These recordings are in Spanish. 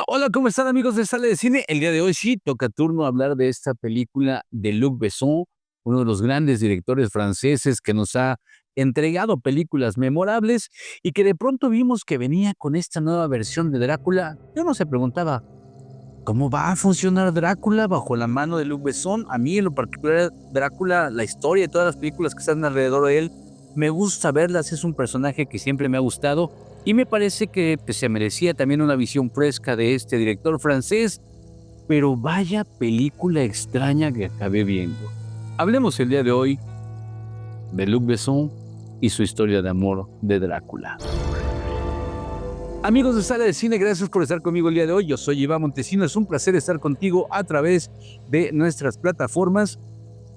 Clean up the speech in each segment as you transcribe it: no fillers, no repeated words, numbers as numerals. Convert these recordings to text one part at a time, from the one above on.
Hola, ¿cómo están amigos de Sala de Cine? El día de hoy sí toca turno hablar de esta película de Luc Besson, uno de los grandes directores franceses que nos ha entregado películas memorables y que de pronto vimos que venía con esta nueva versión de Drácula. Yo no se preguntaba, ¿cómo va a funcionar Drácula bajo la mano de Luc Besson? A mí en lo particular, Drácula, la historia y todas las películas que están alrededor de él, me gusta verlas, es un personaje que siempre me ha gustado y me parece que se merecía también una visión fresca de este director francés, pero vaya película extraña que acabé viendo. Hablemos el día de hoy de Luc Besson y su historia de amor de Drácula. Amigos de Sala de Cine, gracias por estar conmigo el día de hoy. Yo soy Iván Montesino, es un placer estar contigo a través de nuestras plataformas.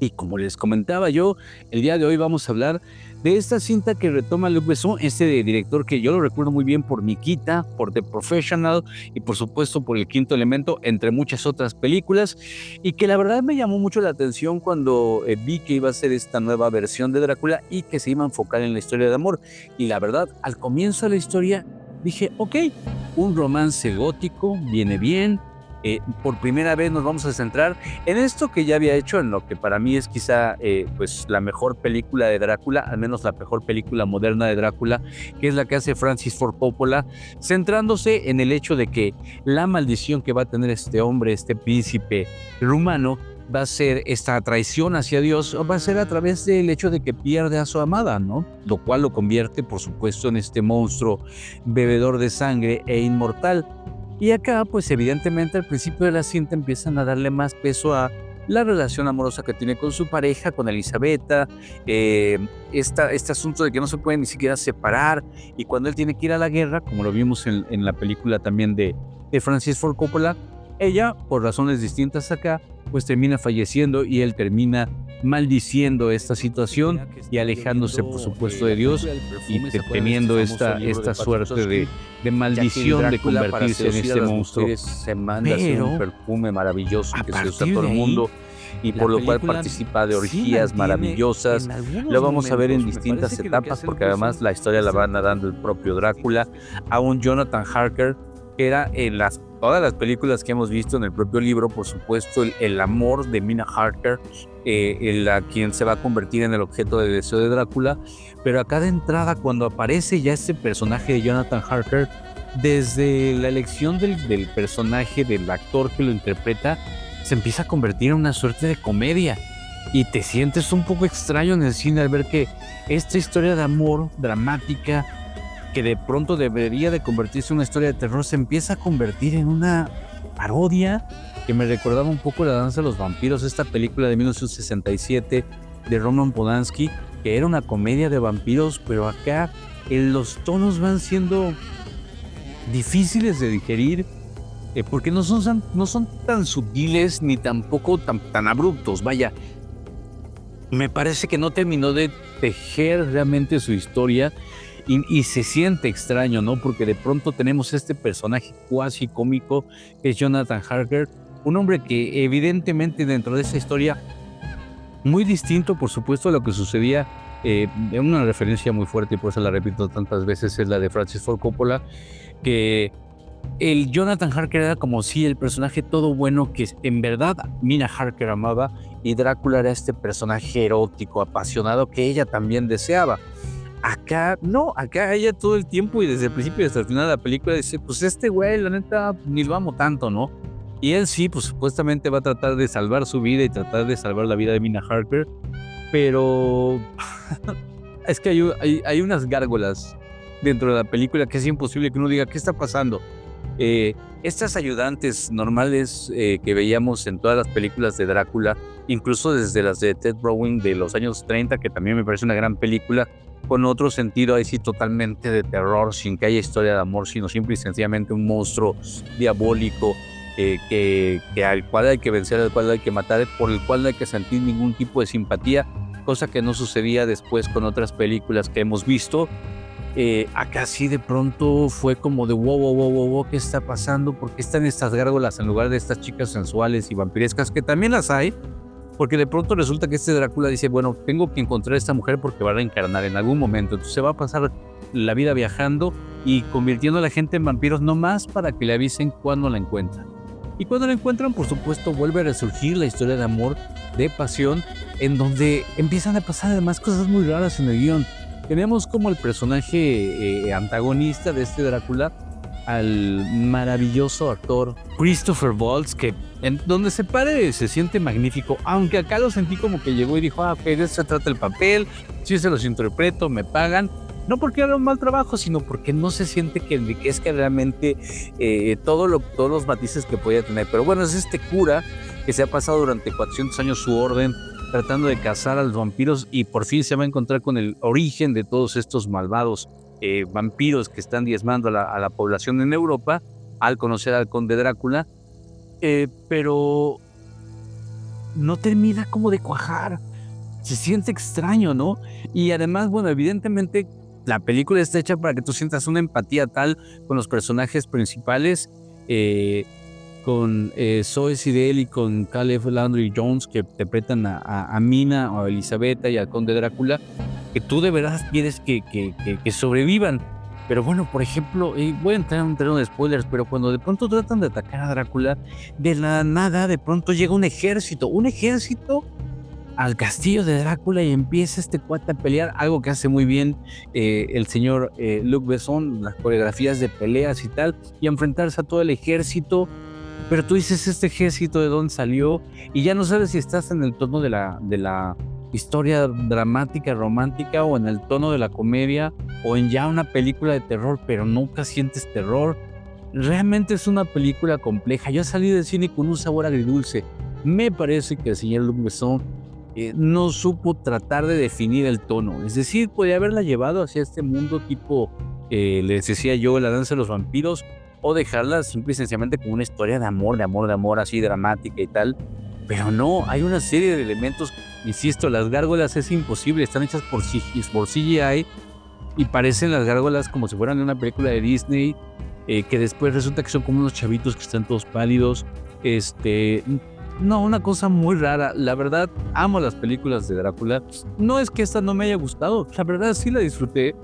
Y como les comentaba yo, el día de hoy vamos a hablar de esta cinta que retoma Luc Besson, este director que yo lo recuerdo muy bien por Nikita, por The Professional y por supuesto por El Quinto Elemento, entre muchas otras películas, y que la verdad me llamó mucho la atención cuando vi que iba a ser esta nueva versión de Drácula y que se iba a enfocar en la historia de amor. Y la verdad, al comienzo de la historia dije, ok, un romance gótico, viene bien. Por primera vez nos vamos a centrar en esto que ya había hecho, en lo que para mí es quizá pues la mejor película de Drácula, al menos la mejor película moderna de Drácula, que es la que hace Francis Ford Coppola, centrándose en el hecho de que la maldición que va a tener este hombre, este príncipe rumano, va a ser esta traición hacia Dios, o va a ser a través del hecho de que pierde a su amada, ¿no? Lo cual lo convierte, por supuesto, en este monstruo bebedor de sangre e inmortal. Y acá, pues evidentemente al principio de la cinta empiezan a darle más peso a la relación amorosa que tiene con su pareja, con Elisabetta, este asunto de que no se pueden ni siquiera separar, y cuando él tiene que ir a la guerra, como lo vimos en la película también de Francis Ford Coppola, ella, por razones distintas acá, pues termina falleciendo y él termina maldiciendo esta situación y alejándose, por supuesto, de Dios y temiendo esta suerte de maldición de convertirse en este monstruo. Se manda un perfume maravilloso que se usa todo el mundo y por lo cual participa de orgías maravillosas. Lo vamos a ver en distintas etapas porque además la historia la va narrando el propio Drácula, a un Jonathan Harker que era en todas las películas que hemos visto, en el propio libro, por supuesto, el amor de Mina Harker, a quien se va a convertir en el objeto de deseo de Drácula. Pero acá de entrada, cuando aparece ya este personaje de Jonathan Harker, desde la elección del personaje, del actor que lo interpreta, se empieza a convertir en una suerte de comedia. Y te sientes un poco extraño en el cine al ver que esta historia de amor dramática, que de pronto debería de convertirse en una historia de terror, se empieza a convertir en una parodia que me recordaba un poco La Danza de los Vampiros, esta película de 1967 de Roman Polanski, que era una comedia de vampiros, pero acá los tonos van siendo difíciles de digerir, porque no son tan sutiles ni tampoco tan abruptos. Vaya, me parece que no terminó de tejer realmente su historia. Y se siente extraño, ¿no? Porque de pronto tenemos este personaje cuasi cómico que es Jonathan Harker, un hombre que evidentemente dentro de esa historia, muy distinto por supuesto a lo que sucedía, una referencia muy fuerte y por eso la repito tantas veces, es la de Francis Ford Coppola, que el Jonathan Harker era como si el personaje todo bueno que en verdad Mina Harker amaba, y Drácula era este personaje erótico, apasionado que ella también deseaba. Acá, no, acá ella todo el tiempo y desde el principio y hasta el final de la película dice, pues este güey, la neta, ni lo amo tanto, ¿no? Y él sí, pues supuestamente va a tratar de salvar su vida y tratar de salvar la vida de Mina Harker, pero es que hay unas gárgolas dentro de la película que es imposible que uno diga, ¿qué está pasando? Estas ayudantes normales que veíamos en todas las películas de Drácula, incluso desde las de Ted Browning de los años 30, que también me parece una gran película, con otro sentido ahí sí totalmente de terror, sin que haya historia de amor, sino simple y sencillamente un monstruo diabólico que al cual hay que vencer, al cual hay que matar, por el cual no hay que sentir ningún tipo de simpatía, cosa que no sucedía después con otras películas que hemos visto. Acá sí de pronto fue como de wow, ¿qué está pasando? ¿Por qué están estas gárgolas en lugar de estas chicas sensuales y vampirescas, que también las hay? porque de pronto resulta que este Drácula dice, bueno, tengo que encontrar a esta mujer porque va a reencarnar en algún momento, entonces se va a pasar la vida viajando y convirtiendo a la gente en vampiros nomás para que le avisen cuando la encuentran. Y cuando la encuentran, por supuesto, vuelve a resurgir la historia de amor, de pasión, en donde empiezan a pasar además cosas muy raras en el guión. Tenemos como el personaje antagonista de este Drácula al maravilloso actor Christopher Waltz, que en donde se pare se siente magnífico, aunque acá lo sentí como que llegó y dijo, ok, de eso se trata el papel, sí se los interpreto, me pagan. No porque haga un mal trabajo, sino porque no se siente que enriquezca realmente todos los matices que podía tener. Pero bueno, es este cura que se ha pasado durante 400 años su orden tratando de cazar a los vampiros y por fin se va a encontrar con el origen de todos estos malvados vampiros que están diezmando a la población en Europa al conocer al conde Drácula. Pero no termina como de cuajar. Se siente extraño, ¿no? Y además, bueno, evidentemente la película está hecha para que tú sientas una empatía tal con los personajes principales, con Zoe Sidel y con Caleb Landry Jones, que interpretan a Mina o a Elisabetta y al conde Drácula, que tú de verdad quieres que sobrevivan. Pero bueno, por ejemplo, voy a entrar en un terreno de spoilers, pero cuando de pronto tratan de atacar a Drácula, de la nada de pronto llega un ejército al castillo de Drácula y empieza este cuate a pelear, algo que hace muy bien el señor Luc Besson, las coreografías de peleas y tal, y enfrentarse a todo el ejército. Pero tú dices, ¿este ejército de dónde salió? Y ya no sabes si estás en el tono de la historia dramática, romántica, o en el tono de la comedia, o en ya una película de terror, pero nunca sientes terror. Realmente es una película compleja. Yo salí del cine con un sabor agridulce. Me parece que el señor Luc Besson no supo tratar de definir el tono. Es decir, podía haberla llevado hacia este mundo tipo, les decía yo, La danza de los vampiros, o dejarla simple y sencillamente como una historia de amor, así dramática y tal. Pero no, hay una serie de elementos, insisto, las gárgolas es imposible, están hechas por CGI y parecen las gárgolas como si fueran de una película de Disney, que después resulta que son como unos chavitos que están todos pálidos. No, una cosa muy rara. La verdad, amo las películas de Drácula. No es que esta no me haya gustado, la verdad sí la disfruté,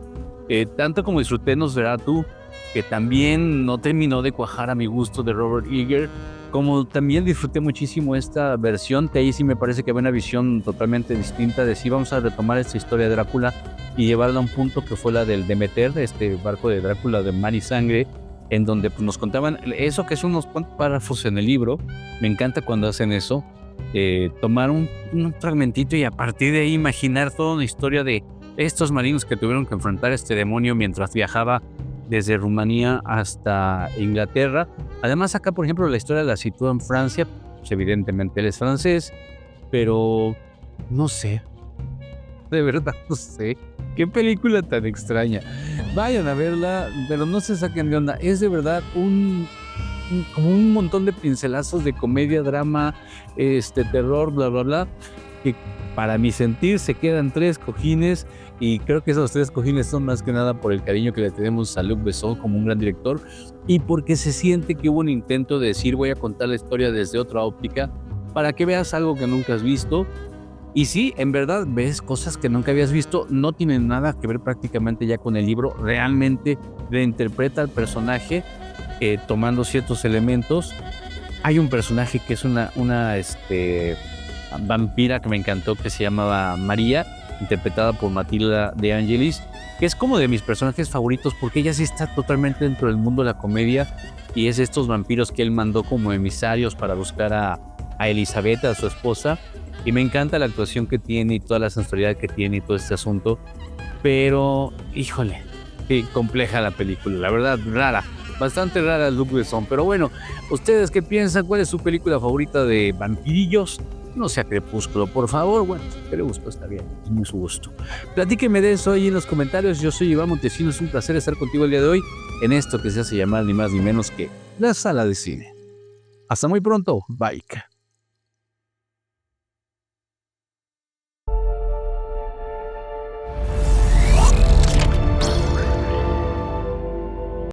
tanto como disfruté Nosferatu, que también no terminó de cuajar a mi gusto, de Robert Eger, como también disfruté muchísimo esta versión, que ahí sí me parece que había una visión totalmente distinta de si vamos a retomar esta historia de Drácula y llevarla a un punto que fue la del Demeter, este barco de Drácula de mar y sangre, en donde pues, nos contaban eso, que son unos cuantos párrafos en el libro. Me encanta cuando hacen eso, tomar un fragmentito y a partir de ahí imaginar toda una historia de estos marinos que tuvieron que enfrentar a este demonio mientras viajaba desde Rumanía hasta Inglaterra. Además acá, por ejemplo, la historia la sitúa en Francia, pues, evidentemente él es francés, pero no sé, de verdad no sé, qué película tan extraña. Vayan a verla, pero no se saquen de onda, es de verdad como un montón de pincelazos de comedia, drama, terror, bla, bla, bla, que para mi sentir se quedan 3 cojines, y creo que esos 3 cojines son más que nada por el cariño que le tenemos a Luc Besson como un gran director, y porque se siente que hubo un intento de decir, voy a contar la historia desde otra óptica, para que veas algo que nunca has visto. Y sí, en verdad ves cosas que nunca habías visto, no tienen nada que ver prácticamente ya con el libro, realmente reinterpreta al personaje, tomando ciertos elementos. Hay un personaje que es una vampira que me encantó, que se llamaba María, interpretada por Matilda de Angelis, que es como de mis personajes favoritos porque ella sí está totalmente dentro del mundo de la comedia y es estos vampiros que él mandó como emisarios para buscar a Elisabetta, a su esposa, y me encanta la actuación que tiene y toda la sensualidad que tiene y todo este asunto, pero híjole, qué compleja la película, la verdad, rara. Bastante rara Luc Besson, pero bueno, ¿ustedes qué piensan? ¿Cuál es su película favorita de vampirillos? No sea Crepúsculo, por favor. Bueno, si le gustó, está bien, es muy su gusto. Platíquenme de eso ahí en los comentarios. Yo soy Iván Montesinos, es un placer estar contigo el día de hoy en esto que se hace llamar ni más ni menos que La Sala de Cine. Hasta muy pronto, bye.